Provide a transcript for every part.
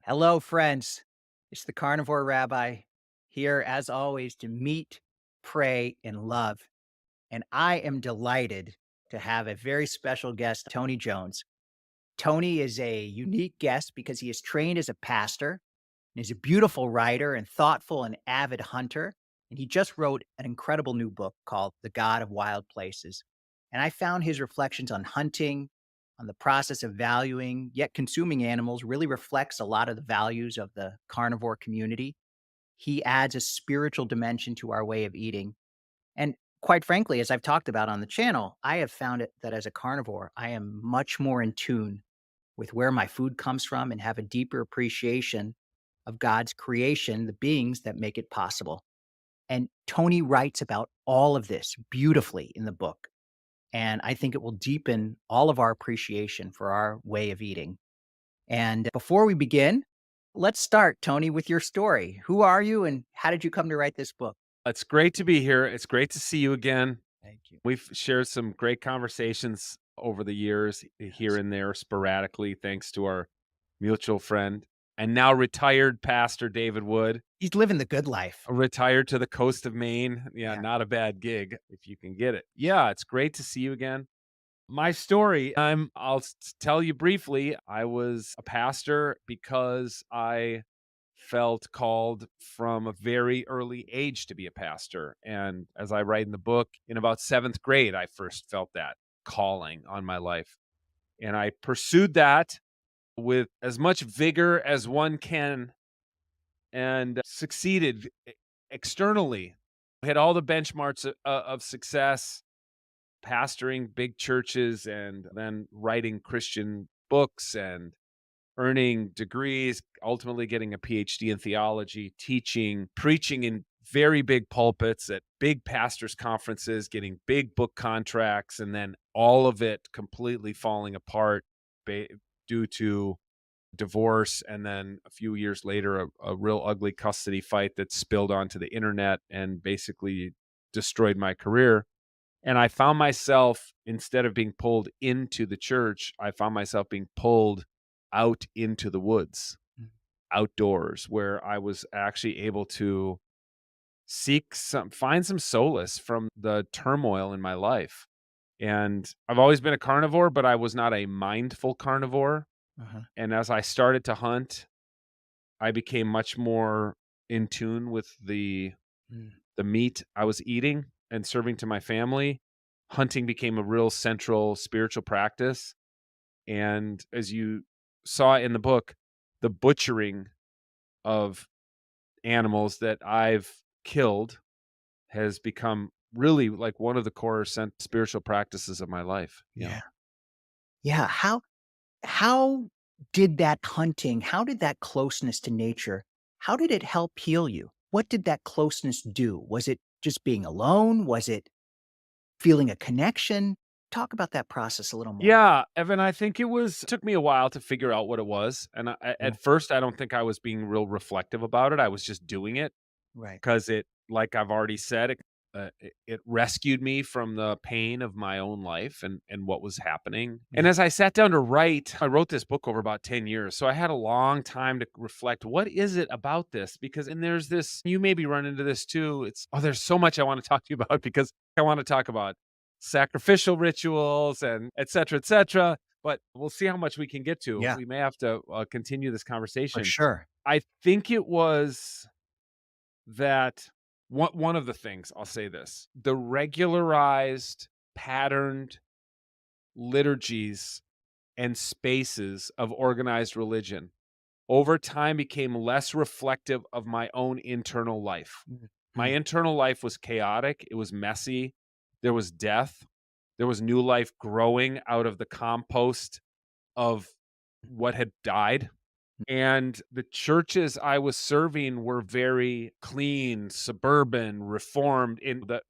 Hello, friends. It's the Carnivore Rabbi here, as always, to meet, pray, and love. And I am delighted to have a very special guest, Tony Jones. Tony is a unique guest because he is trained as a pastor and is a beautiful writer and thoughtful and avid hunter. And he just wrote an incredible new book called The God of Wild Places. And I found his reflections on hunting, on the process of valuing yet consuming animals really reflects a lot of the values of the carnivore community. He adds a spiritual dimension to our way of eating. And quite frankly, as I've talked about on the channel, I have found it that as a carnivore, I am much more in tune with where my food comes from and have a deeper appreciation of God's creation, the beings that make it possible. And Tony writes about all of this beautifully in the book. And I think it will deepen all of our appreciation for our way of eating. And before we begin, let's start, Tony, with your story. Who are you and how did you come to write this book? It's great to be here. It's great to see you again. Thank you. We've shared some great conversations over the years, here Yes. and there, sporadically, thanks to our mutual friend and now retired pastor David Wood, He's living the good life. retired to the coast of Maine. Yeah, Yeah. not a bad gig if you can get it. Yeah, it's great to see you again. My story, tell you briefly. I was a pastor because I felt called from a very early age to be a pastor. And as I write in the book, in about seventh grade, I first felt that calling on my life. And I pursued that with as much vigor as one can and succeeded externally. I had all the benchmarks of success, pastoring big churches and then writing Christian books and earning degrees, ultimately getting a PhD in theology, teaching, preaching in very big pulpits at big pastors' conferences, getting big book contracts, and then all of it completely falling apart ba- due to divorce. And then a few years later, a real ugly custody fight that spilled onto the internet and basically destroyed my career. And I found myself, instead of being pulled into the church, I found myself being pulled out into the woods, Mm. outdoors, where I was actually able to find some solace from the turmoil in my life. And I've always been a carnivore, but I was not a mindful carnivore. Uh-huh. And as I started to hunt, I became much more in tune with Mm. the meat I was eating and serving to my family. Hunting became a real central spiritual practice. And as you saw in the book, the butchering of animals that I've killed has become really like one of the core spiritual practices of my life. Yeah. Yeah. Yeah. How did that hunting, how did that closeness to nature, how did it help heal you? What did that closeness do? Was it just being alone? Was it feeling a connection? Talk about that process a little more. Yeah, Evan, I think took me a while to figure out what it was. And Yeah. at first, I don't think I was being real reflective about it. I was just doing it. Right. 'Cause like I've already said, it rescued me from the pain of my own life and what was happening, and Yeah. as I sat down to write, I wrote this book over about 10 years, so I had a long time to reflect, "What is it about this?" Because and there's this you maybe run into this too, there's so much I wanna talk to you about because I wanna talk about sacrificial rituals and et cetera, but we'll see how much we can get to. Yeah. We may have to, continue this For conversation. sure. I think it was that one of the things, I'll say this, the regularized, patterned liturgies and spaces of organized religion over time became less reflective of my own internal life. Mm. My Mm. internal life was chaotic, it was messy, there was death, there was new life growing out of the compost of what had died. And the churches I was serving were very clean, suburban, reformed. In the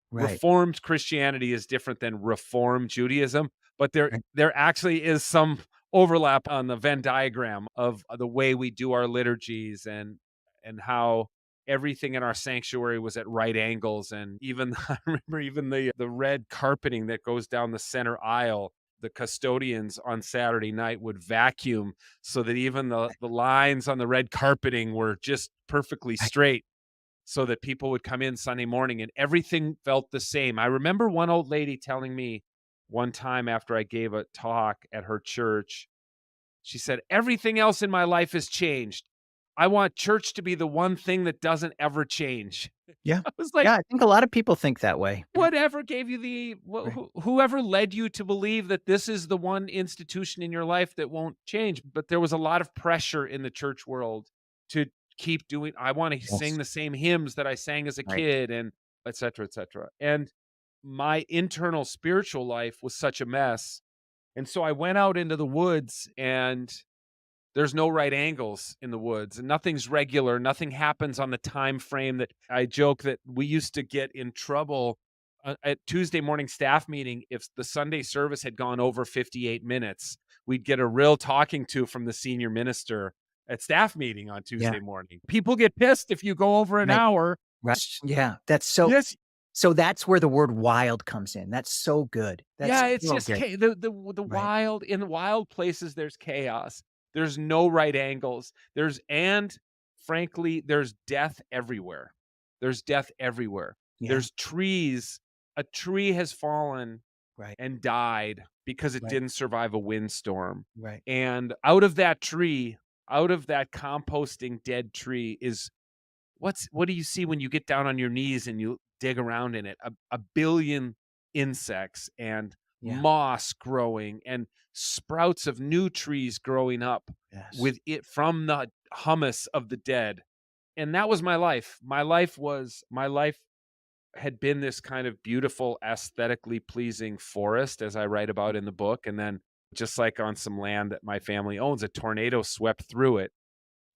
Right. Reformed Christianity is different than Reformed Judaism, but Right. there actually is some overlap on the Venn diagram of the way we do our liturgies and how everything in our sanctuary was at right angles. And even I remember even the red carpeting that goes down the center aisle, the custodians on Saturday night would vacuum so that even the lines on the red carpeting were just perfectly Right. straight so that people would come in Sunday morning and everything felt the same. I remember one old lady telling me one time after I gave a talk at her church, she said, "Everything else in my life has changed. I want church to be the one thing that doesn't ever change." Yeah. I was like, Yeah, I think a lot of people think that way. Yeah. whatever gave you the Right. whoever led you to believe that this is the one institution in your life that won't change? But there was a lot of pressure in the church world to keep doing. I want to sing Yes. the same hymns that I sang as a Right. kid, and et cetera, et cetera. And my internal spiritual life was such a mess. And so I went out into the woods, and there's no right angles in the woods, and nothing's regular. Nothing happens on the time frame that I joke that we used to get in trouble at Tuesday morning staff meeting. If the Sunday service had gone over 58 minutes, we'd get a real talking to from the senior minister at staff meeting on Yeah. Tuesday morning. People get pissed if you go over an Right. hour. Right. Yeah. That's Yes. so that's where the word wild comes in. That's so good. That's Yeah, it's so just good. the Right. wild in the wild places, there's chaos. There's no right angles. And frankly, there's death everywhere. There's death everywhere. Yeah. There's trees. A tree has fallen Right. and died because it Right. didn't survive a windstorm. Right. And out of that tree, out of that composting dead tree is what do you see when you get down on your knees and you dig around in it? A billion insects and Yeah. moss growing and sprouts of new trees growing up Yes. with it from the humus of the dead. And that was my life. My life had been this kind of beautiful, aesthetically pleasing forest, as I write about in the book. And then, just like on some land that my family owns, a tornado swept through it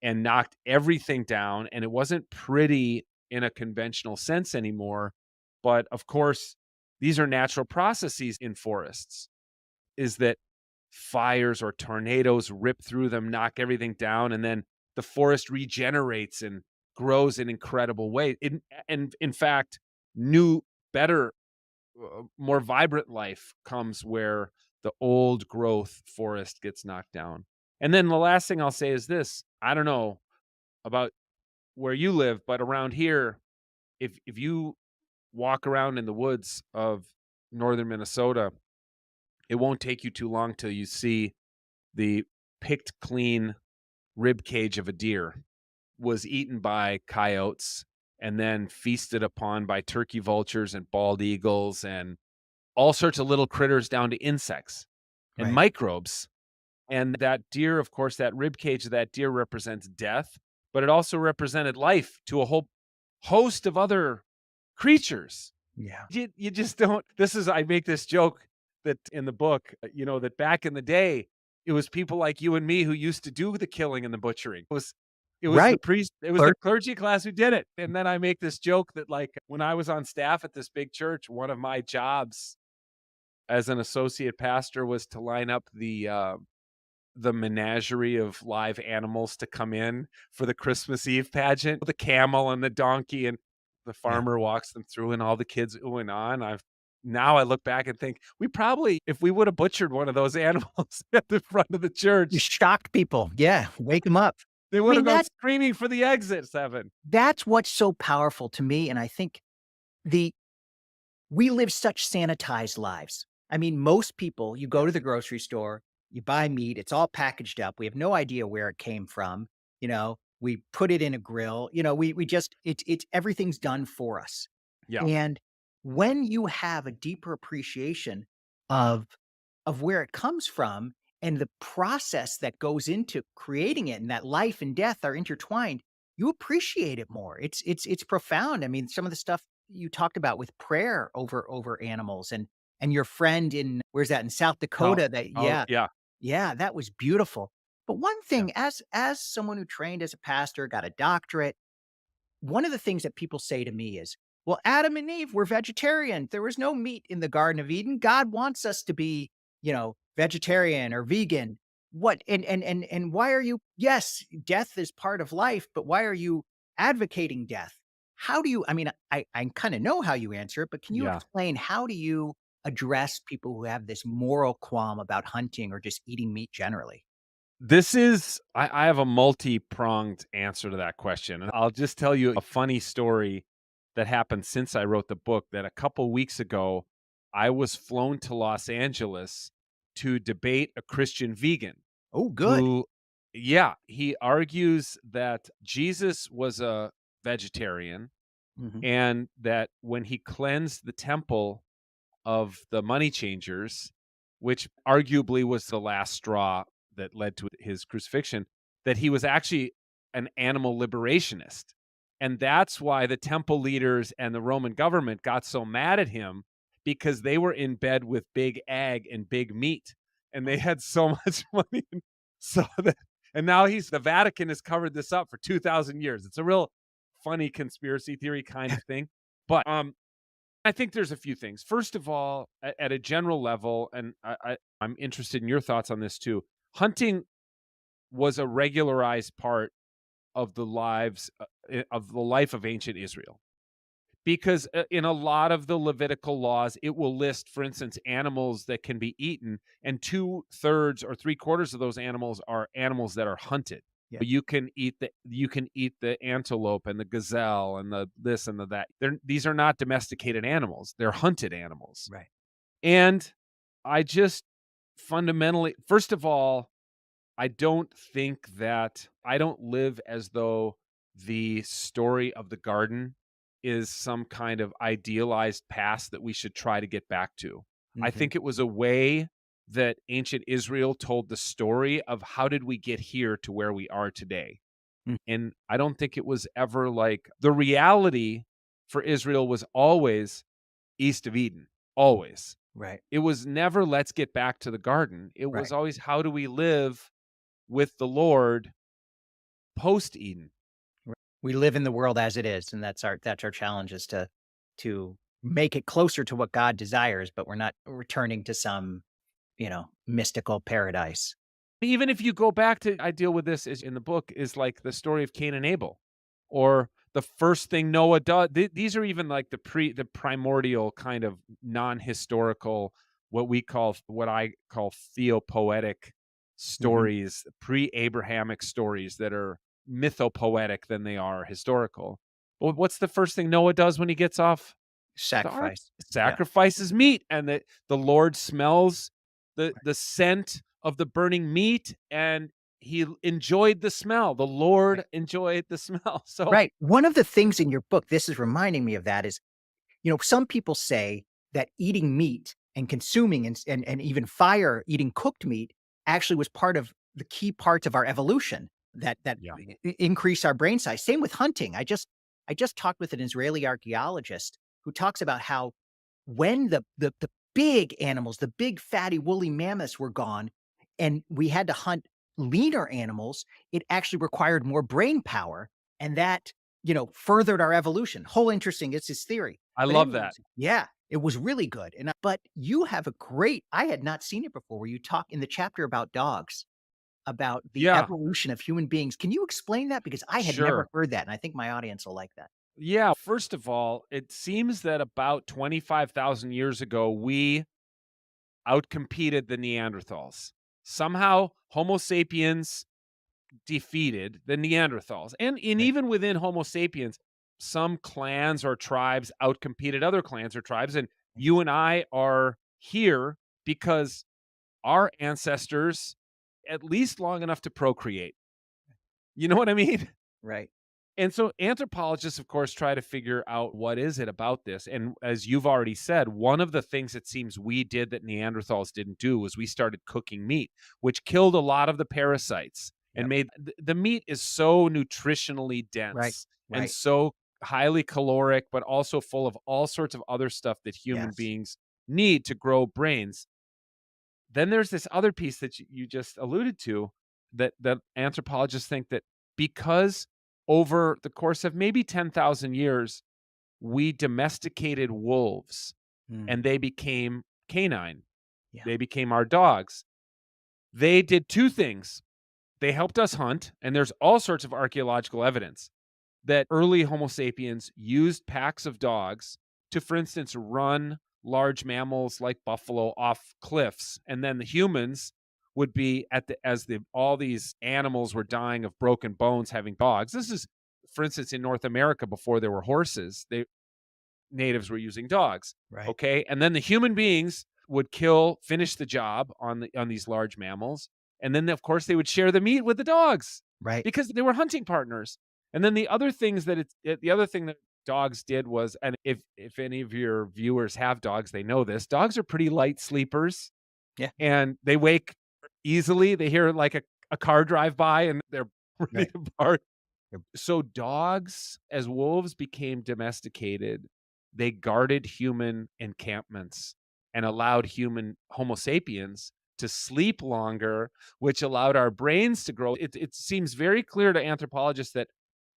and knocked everything down, and it wasn't pretty in a conventional sense anymore. But of course, these are natural processes in forests, is that fires or tornadoes rip through them, knock everything down, and then the forest regenerates and grows in incredible ways. And in fact, new, better, more vibrant life comes where the old growth forest gets knocked down. And then the last thing I'll say is this: I don't know about where you live, but around here, if you walk around in the woods of northern Minnesota, it won't take you too long till you see the picked clean rib cage of a deer was eaten by coyotes and then feasted upon by turkey vultures and bald eagles and all sorts of little critters down to insects and Right. microbes. And that deer, of course, that rib cage of that deer represents death, but it also represented life to a whole host of other creatures. Yeah. You just don't. This is I make this joke that in the book, that back in the day, it was people like you and me who used to do the killing and the butchering. It was the Right. priest, it was the Clerk. clergy class who did it. And then I make this joke that like when I was on staff at this big church, one of my jobs as an associate pastor was to line up the menagerie of live animals to come in for the Christmas Eve pageant, the camel and the donkey, and the Yeah. farmer walks them through and all the kids ooh and on. Now I look back and think, we probably if we would have butchered one of those animals at the front of the You church, shocked people. Yeah. Wake them up. they I would mean, have gone screaming for the exit 7. that's what's so powerful to me, and I think the we live such sanitized lives. I mean, most people, you go to Yes. the grocery store, you buy meat, it's all packaged up. We have no idea where it came from. We put it in a grill. We just it's everything's done for us. Yeah. And when you have a deeper appreciation of where it comes from and the process that goes into creating it and that life and death are intertwined, you appreciate it more. It's profound. I mean, some of the stuff you talked about with prayer over animals and your friend in where's that in South Oh, Dakota that oh, yeah, yeah, yeah, that was beautiful. But one yeah, thing as someone who trained as a pastor, got a doctorate, one of the things that people say to me is, "Well, Adam and Eve were vegetarian. There was no meat in the Garden of Eden. God wants us to be, vegetarian or vegan. What and why are you yes, death is part of life, but why are you advocating death?" How do you I mean, I kind of know how you answer it, but can you yeah. explain how do you address people who have this moral qualm about hunting or just eating meat generally? This is I have a multi-pronged answer to that question, and I'll just tell you a funny story that happened since I wrote the book. That a couple weeks ago, I was flown to Los Angeles to debate a Christian vegan Oh, good. who yeah, he argues that Jesus was a vegetarian Mhm. and that when he cleansed the temple of the money changers, which arguably was the last straw that led to his crucifixion, that he was actually an animal liberationist. And that's why the temple leaders and the Roman government got so mad at him because they were in bed with big ag and big meat and they had so much money. So that, and now the Vatican has covered this up for 2,000 years. It's a real funny conspiracy theory kind of thing. But I think there's a few things. First of all, at a general level, and I'm interested in your thoughts on this too. Hunting was a regularized part of the life of ancient Israel because in a lot of the Levitical laws, it will list, for instance, animals that can be eaten, and 2/3 or 3/4 of those animals are animals that are hunted. Yeah. But you can eat the antelope and the gazelle and the this and the that. These are not domesticated animals; they're hunted animals. Right. And I just fundamentally, first of all, I don't live as though the story of the garden is some kind of idealized past that we should try to get back to. I Mhm. think it was a way that ancient Israel told the story of how did we get here to where we are today. Mm. And I don't think it was ever like the reality for Israel was always east of Eden, always. Right. It was never let's get back to the garden. It was Right. always how do we live with the Lord post Eden. Right. We live in the world as it is, and that's our challenge is to make it closer to what God desires, but we're not returning to some, mystical paradise. Even if you go back to I deal with this is in the book is like the story of Cain and Abel or the first thing Noah does. These are even like the primordial kind of non-historical what I call theopoetic Mhm. stories, pre-Abrahamic stories that are mythopoetic than they are historical. Well, what's the first thing Noah does when he gets off the ark? Sacrifice. Yeah. Sacrifices meat, and the Lord smells the scent of the burning meat, and he enjoyed the smell. The Right. Lord enjoyed the smell. So Right. One of the things in your book, this is reminding me of that is, some people say that eating meat and consuming and even fire eating cooked meat actually was part of the key parts of our evolution that yeah, increase our brain size. Same with hunting. I just talked with an Israeli archaeologist who talks about how when the big animals, the big fatty woolly mammoths were gone, and we had to hunt leaner animals, it actually required more brain power, and that, furthered our evolution. Whole interesting, it's his theory. I But love that. anyways, yeah, it was really good, but you have a great I had not seen it before where you talk in the chapter about dogs, about the Yeah, evolution of human beings. Can you explain that? Because I had never sure. heard that, and I think my audience will like that. Yeah, first of all, it seems that about 25,000 years ago, we outcompeted the Neanderthals. Somehow, Homo sapiens defeated the Neanderthals. And Right, even within Homo sapiens, some clans or tribes outcompeted other clans or tribes. And right, you and I are here because our ancestors, at least long enough to procreate. You know what I mean? right. And so anthropologists, of course, try to figure out what is it about this. And as you've already said, one of the things it seems we did that Neanderthals didn't do was we started cooking meat, which killed a lot of the parasites and Yep. made the meat is so nutritionally Right, dense and right. so highly caloric, but also full of all sorts of other stuff that human Yes. beings need to grow brains. Then there's this other piece that you just alluded to that anthropologists think that because over the course of maybe 10,000 years, we domesticated wolves Mm, and they became canine. yeah. They became our dogs. They did two things. They helped us hunt, and there's all sorts of archaeological evidence that early Homo sapiens used packs of dogs to, for instance, run large mammals like buffalo off cliffs, and then the humans would be at the as the all these animals were dying of broken bones having dogs. This is, for instance, in North America before there were horses, they natives were using dogs. Right. Okay. And then the human beings would finish the job on these large mammals. And then of course they would share the meat with the dogs Right. because they were hunting partners. And then the other thing that dogs did was, and if any of your viewers have dogs, they know this. Dogs are pretty light sleepers Yeah. and they wake easily. They hear like a car drive by and they're ready Right. to bark. Yep. So dogs, as wolves became domesticated, they guarded human encampments and allowed human Homo sapiens to sleep longer, which allowed our brains to grow. It seems very clear to anthropologists that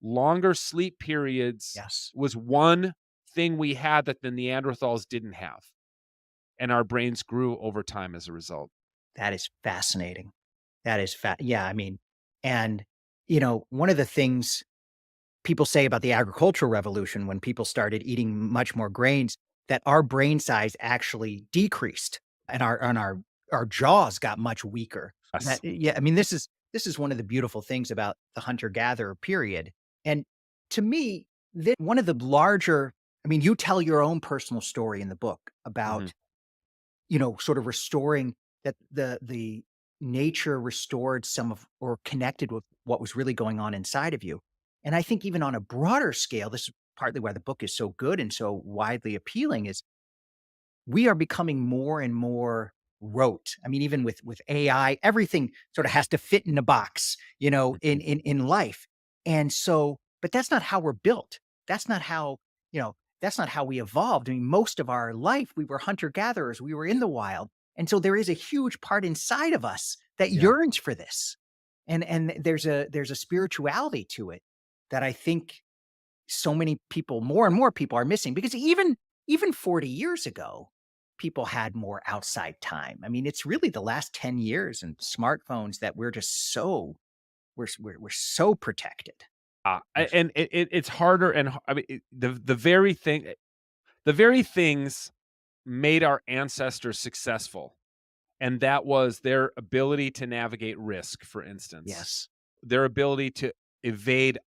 longer sleep periods Yes. was one thing we had that the Neanderthals didn't have, and our brains grew over time as a result. That is fascinating. That is yeah, I mean, and, you know, one of the things people say about the agricultural revolution when people started eating much more grains, that our brain size actually decreased and our jaws got much weaker. That Yes. yeah, I mean, this is one of the beautiful things about the hunter-gatherer period. And to me, one of the larger I mean, you tell your own personal story in the book Mhm. about you know, sort of restoring that the nature restored some of or connected with what was really going on inside of you. And I think even on a broader scale, this is partly why the book is so good and so widely appealing is we are becoming more and more rote. I mean, even with AI, everything sort of has to fit in a box, you know, Mhm. in life. And so, but that's not how we're built. That's not how, you know, that's not how we evolved. I mean, most of our life we were hunter-gatherers, we were in the wild. And so there is a huge part inside of us that Yeah. yearns for this. And there's a spirituality to it that I think so many people, more and more people are missing because even 40 years ago, people had more outside time. I mean, it's really the last 10 years and smartphones that we're just so we're so protected. We're s And it's harder and I mean, the very things made our ancestors successful, and that was their ability to navigate risk, for instance, Yes. their ability to evade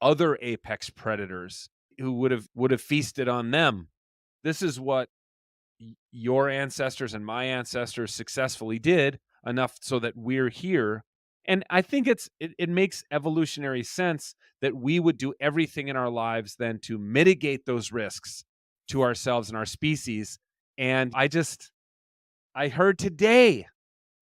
other apex predators who would have feasted on them. This is what your ancestors and my ancestors successfully did, enough so that we're here. And I think it makes evolutionary sense that we would do everything in our lives then to mitigate those risks to ourselves and our species. And I heard today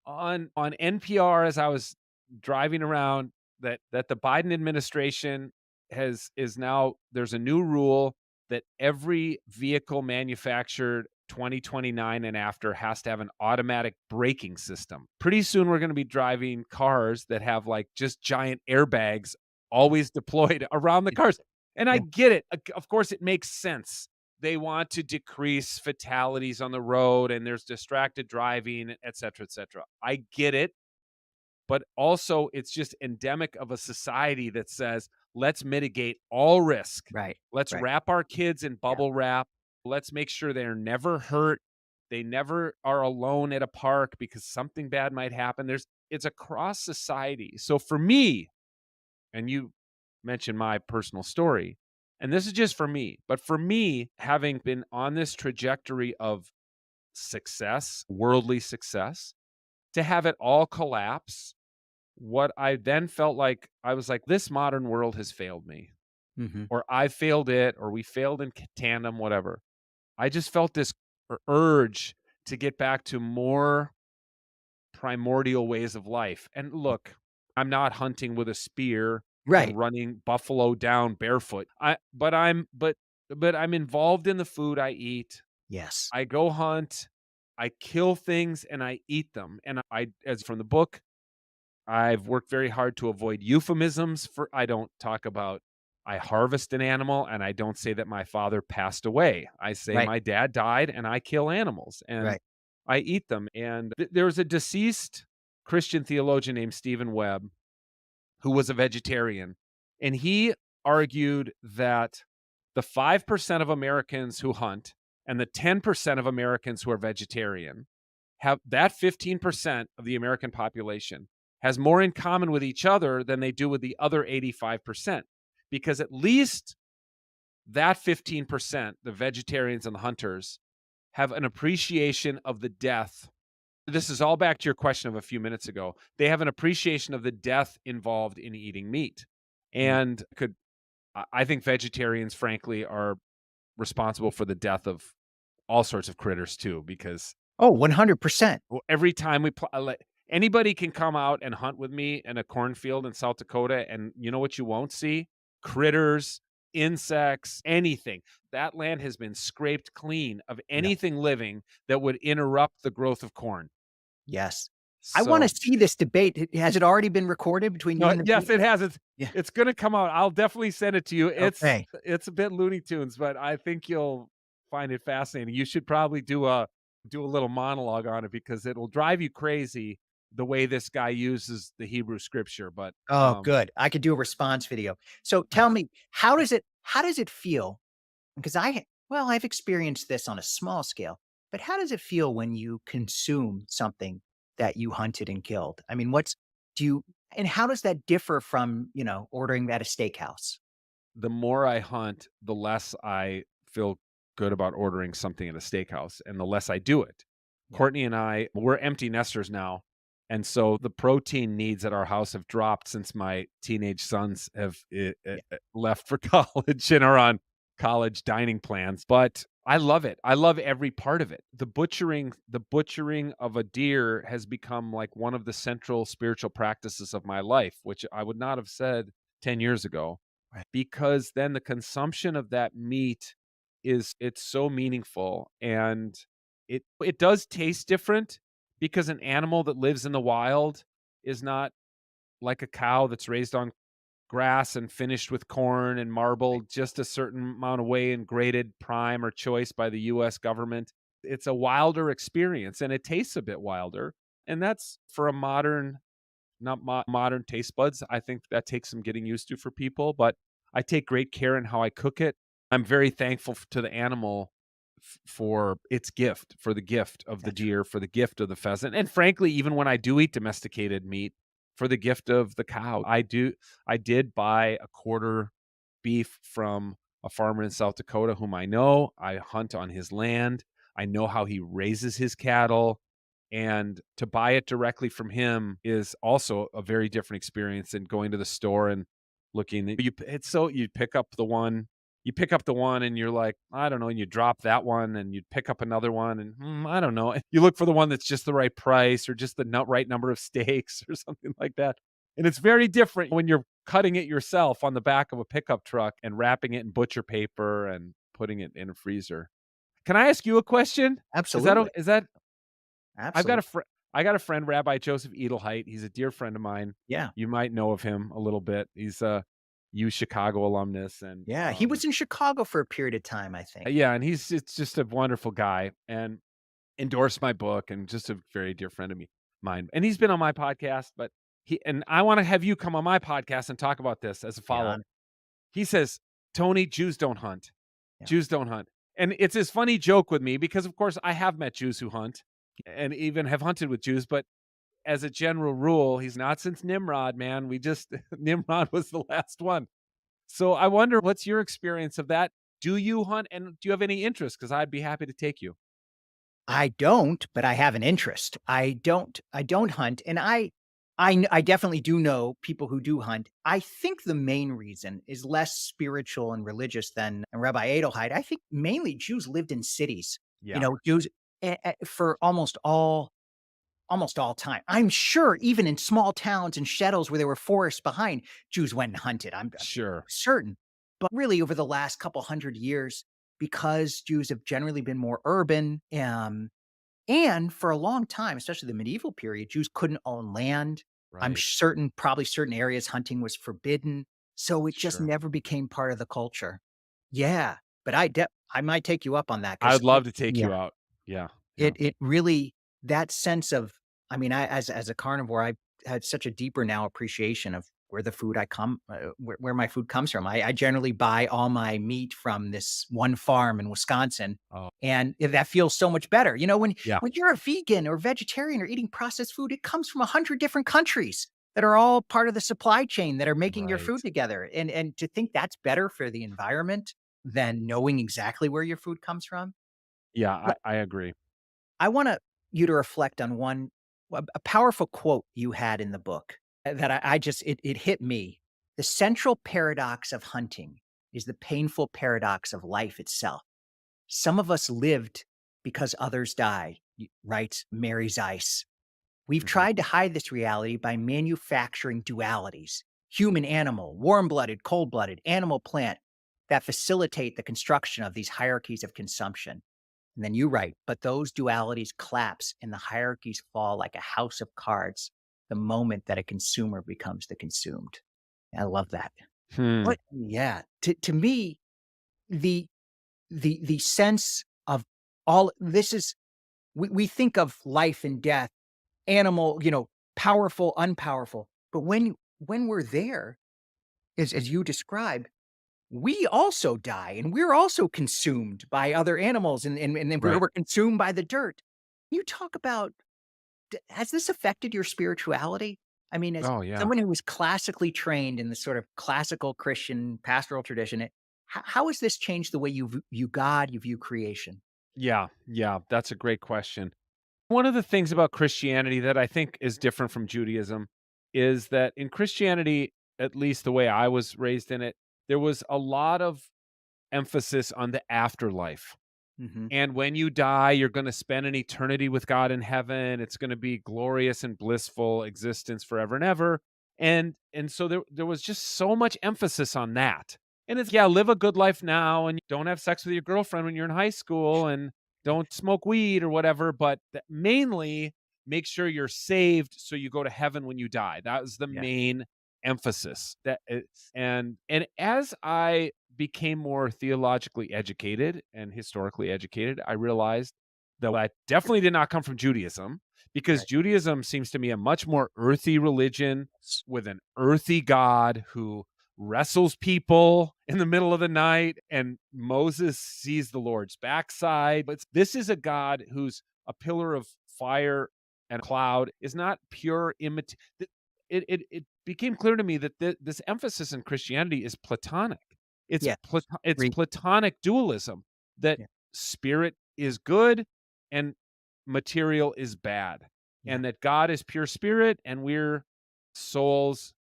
on NPR as I was driving around that the Biden administration is now, there's a new rule that every vehicle manufactured 2029 and after has to have an automatic braking system. Pretty soon we're going to be driving cars that have like just giant airbags always deployed around the It cars. And I yeah, get it. Of course it makes sense. They want to decrease fatalities on the road and there's distracted driving, et cetera, et cetera. I get it, but also it's just endemic of a society that says, let's mitigate all risk. right, Let's right. wrap our kids in Yeah, bubble wrap. Let's make sure they're never hurt. They never are alone at a park because something bad might happen. It's across society. So for me, and you mentioned my personal story, and this is just for me, but for me, having been on this trajectory of success, worldly success, to have it all collapse, what I then felt like, I was like, this modern world has failed me, mhm. or I failed it, or we failed in tandem, whatever. I just felt this urge to get back to more primordial ways of life. And look, I'm not hunting with a spear Right. and running buffalo down barefoot. But I'm involved in the food I eat. Yes. I go hunt, I kill things and I eat them. And I, as from the book, I've worked very hard to avoid euphemisms for, I don't talk about I harvest an animal and I don't say that my father passed away. I say Right, my dad died and I kill animals and right. I eat them. And there was a deceased Christian theologian named Stephen Webb who was a vegetarian. And he argued that the 5% of Americans who hunt And the 10% of Americans who are vegetarian have that 15% of the American population has more in common with each other than they do with the other 85%. Because at least that 15%, the vegetarians and the hunters, have an appreciation of the death. This is all back to your question of a few minutes ago. They have an appreciation of the death involved in eating meat. Mm. And I think vegetarians, frankly, are responsible for the death of all sorts of critters too, because Oh, 100%. every time anybody can come out and hunt with me in a cornfield in South Dakota, and you know what you won't see? Critters, insects, anything. That land has been scraped clean of Yeah. anything living that would interrupt the growth of corn. Yes. I wanna So see this debate. Has it already been recorded between you and the yes, it people? has. Yeah. It's gonna come out. I'll definitely send it to you. Okay. It's a bit Looney Tunes, but I think you'll find it fascinating. You should probably do a little monologue on it because it'll drive you crazy the way this guy uses the Hebrew scripture. But Oh, good. I could do a response video. So tell me, how does it feel? Because well, I've experienced this on a small scale, but how does it feel when you consume something that you hunted and killed? I mean, do you and how does that differ from, ordering at a steakhouse? the more I hunt, the less I feel good about ordering something at a steakhouse and the less I do it. Yeah. Courtney and we're empty nesters now. And so the protein needs at our house have dropped since my teenage sons have Yeah. left for college and are on college dining plans. But I love it. I love every part of it. The butchering of a deer has become like one of the central spiritual practices of my life, which I would not have said 10 years ago, Right. because then the consumption of that meat it's so meaningful, and it does taste different because an animal that lives in the wild is not like a cow that's raised on grass and finished with corn and marbled just a certain amount of way and graded prime or choice by the US government. It's a wilder experience and it tastes a bit wilder. And that's for a modern taste buds. I think that takes some getting used to for people, but I take great care in how I cook it. I'm very thankful to the animal for its gift, for the gift of the That's right. deer, for the gift of the pheasant, and frankly, even when I do eat domesticated meat, for the gift of the cow. I did buy a quarter beef from a farmer in South Dakota whom I know. I hunt on his land. I know how he raises his cattle. And to buy it directly from him is also a very different experience than going to the store and looking. You pick up the one and you're like, I don't know, and you drop that one and you pick up another one and I don't know. You look for the one that's just the right price or just the right number of steaks or something like that. And it's very different when you're cutting it yourself on the back of a pickup truck and wrapping it in butcher paper and putting it in a freezer. Can I ask you a question? Absolutely. Is that I've got a Absolutely. friend I got a friend, Rabbi Joseph Edelheit. He's a dear friend of mine. Yeah. You might know of him a little bit. He's a U Chicago alumnus and Yeah. He was in Chicago for a period of time, I think. yeah, and he's it's just a wonderful guy and endorsed my book and just a very dear friend of mine. And he's been on my podcast, but I want to have you come on my podcast and talk about this as a The follow-up. honor. He says, "Tony, Jews don't hunt. Yeah. Jews don't hunt." And it's his funny joke with me because of course I have met Jews who hunt and even have hunted with Jews, but as a general rule, he's not since Nimrod, man. We just Nimrod was the last one. So I wonder what's your experience of that? Do you hunt and do you have any interest? Because I'd be happy to take you. I don't, but I have an interest. I don't hunt, and I definitely do know people who do hunt. I think the main reason is less spiritual and religious than Rabbi Edelheit. I think mainly Jews lived in cities. Yeah, Jews for almost all time. I'm sure even in small towns and shtetls where there were forests behind, Jews went and hunted. I'm sure. certain. But really, over the last couple hundred years, because Jews have generally been more urban, and for a long time, especially the medieval period, Jews couldn't own land. I'm Right. certain, probably certain areas hunting was forbidden. So it just Sure. never became part of the culture. Yeah. But I might take you up on that I because would love to take yeah, you out. Yeah, yeah. it really that sense of I mean, I as a carnivore, I had such a deeper now appreciation of where the food I come where my food comes from. I generally buy all my meat from this one farm in Wisconsin, Oh, and that feels so much better. You know, yeah, when you're a vegan or vegetarian or eating processed food, it comes from 100 different countries that are all part of the supply chain that are making your right. food together. And to think that's better for the environment than knowing exactly where your food comes from. Yeah, But I agree. I want you to reflect on a powerful quote you had in the book that I just it hit me. The central paradox of hunting is the painful paradox of life itself. Some of us lived because others died, writes Mary Zeiss. We've Mhm. tried to hide this reality by manufacturing dualities, human animal, warm blooded, cold blooded, animal plant, that facilitate the construction of these hierarchies of consumption. And then you write, but those dualities collapse and the hierarchies fall like a house of cards the moment that a consumer becomes the consumed. I love that. Hmm. What yeah. To me, the the sense of all this is we think of life and death, animal, powerful, unpowerful. But when we're there, as you described, we also die and we're also consumed by other animals and then we're Right. we're consumed by the dirt. You talk about has this affected your spirituality? I mean, as Oh, yeah. someone who was classically trained in the sort of classical Christian pastoral tradition, how has this changed the way you view God, you view creation? Yeah, yeah, that's a great question. One of the things about Christianity that I think is different from Judaism is that in Christianity, at least the way I was raised in it, there was a lot of emphasis on the afterlife. Hmm. And when you die, you're going to spend an eternity with God in heaven. It's going to be glorious and blissful existence forever and ever. And so there was just so much emphasis on that. And it's yeah, live a good life now and don't have sex with your girlfriend when you're in high school and don't smoke weed or whatever, but mainly make sure you're saved so you go to heaven when you die. That was the Yeah. main emphasis. And as I became more theologically educated and historically educated, I realized that I definitely did not come from Judaism because Right. Judaism seems to me a much more earthy religion with an earthy God who wrestles people in the middle of the night and Moses sees the Lord's backside. But this is a God who's a pillar of fire and cloud is not pure imitation. It became clear to me that this emphasis in Christianity is Platonic. Yeah. It's Re- Platonic dualism that yeah. spirit is good and material is bad, Yeah. and that God is pure spirit and we're souls,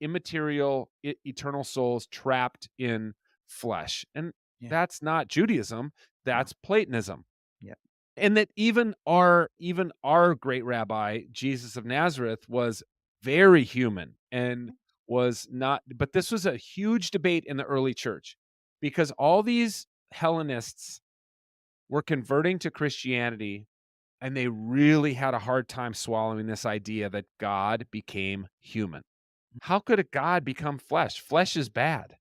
immaterial, eternal souls trapped in flesh. And Yeah. that's not Judaism, No. that's Platonism. Yeah. And that even our great rabbi, Jesus of Nazareth, was very human and was not but this was a huge debate in the early church because all these Hellenists were converting to Christianity and they really had a hard time swallowing this idea that God became human. How could a God become flesh? Flesh is bad.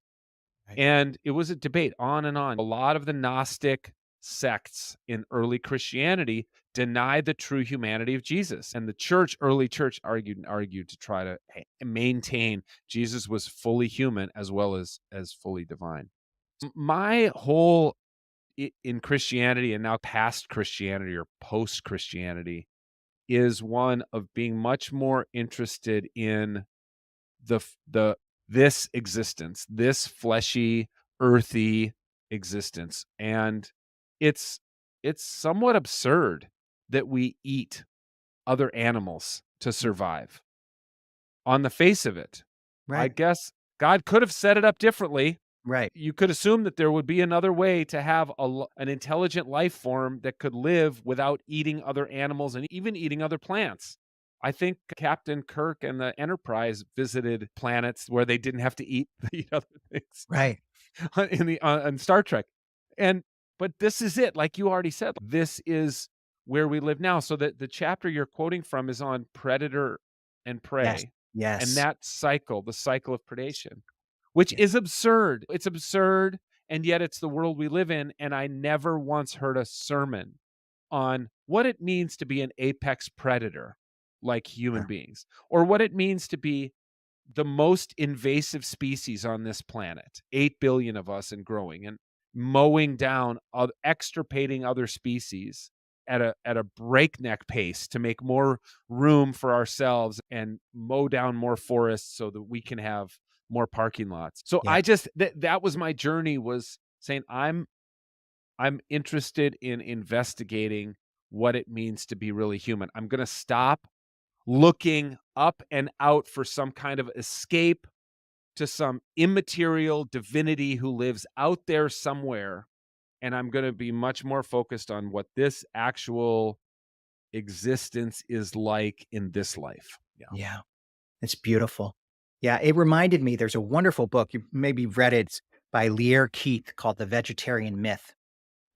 Right. And it was a debate on and on. A lot of the Gnostic sects in early Christianity denied the true humanity of Jesus. And the church, early church, argued and argued to try to maintain Jesus was fully human as well as fully divine. My whole in Christianity and now past Christianity or post Christianity is one of being much more interested in the this existence, this fleshy, earthy existence, and it's it's somewhat absurd that we eat other animals to Mm. survive. On the face of it, I Right. guess God could have set it up differently. Right. You could assume that there would be another way to have an intelligent life form that could live without eating other animals and even eating other plants. I think Captain Kirk and the Enterprise visited planets where they didn't have to eat other things Right. in the on Star Trek. And but this is it, like you already said, this is where we live now. So that the chapter you're quoting from is on predator and Yes. prey, and Yes. that cycle, the cycle of predation, which Yeah. is absurd. It's absurd, and yet it's the world we live in. And I never once heard a sermon on what it means to be an apex predator like human Yeah. beings, or what it means to be the most invasive species on this planet, 8 billion of us and growing, and mowing down, extirpating other species at a breakneck pace to make more room for ourselves and mow down more forests so that we can have more parking lots. So Yeah. I just that was my journey, was saying I'm interested in investigating what it means to be really human. I'm going to stop looking up and out for some kind of escape to some immaterial divinity who lives out there somewhere. And I'm going to be much more focused on what this actual existence is like in this life. Yeah. Yeah. It's beautiful. Yeah, it reminded me there's a wonderful book, you maybe read it, it's by Lear Keith called The Vegetarian Myth,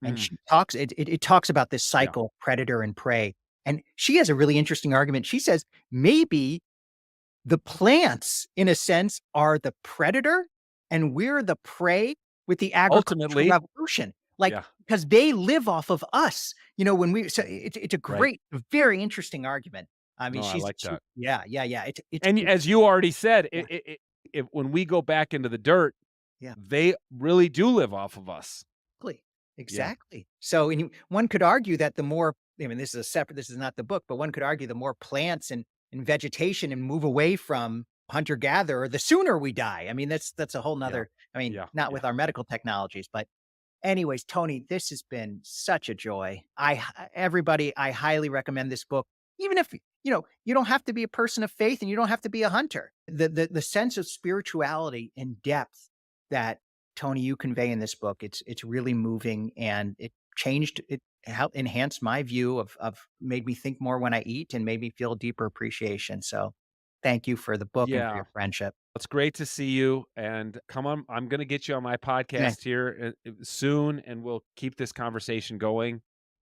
and Mm, she talks it talks about this yeah. cycle, predator and prey, and she has a really interesting argument. She says, "Maybe the plants, in a sense, are the predator, and we're the prey with the agricultural Ultimately, revolution." Like, yeah. because they live off of us, when we so it's a Right. great, very interesting argument. I mean, No, I like she that. yeah, yeah, yeah. And as you already said, Yeah, if when we go back into the dirt, yeah. they really do live off of us. Exactly, Yeah. exactly. So, and one could argue that the more I mean, this is not the book, but one could argue the more plants and vegetation and move away from hunter-gatherer, the sooner we die. I mean, that's a whole Yeah. nother I mean, Yeah. not Yeah. with our medical technologies, but anyways, Tony, this has been such a joy. Everybody, I highly recommend this book. Even if, you don't have to be a person of faith and you don't have to be a hunter. The sense of spirituality and depth that Tony you convey in this book, it's really moving and it changed it helped enhance my view of made me think more when I eat and made me feel deeper appreciation. So thank you for the book and for Yeah. your friendship. It's great to see you, and come on, I'm gonna get you on my Yeah, podcast here, soon, and we'll keep this conversation going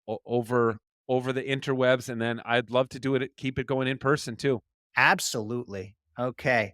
over the interwebs, and then I'd love to do it keep it going in person too. absolutely. Okay.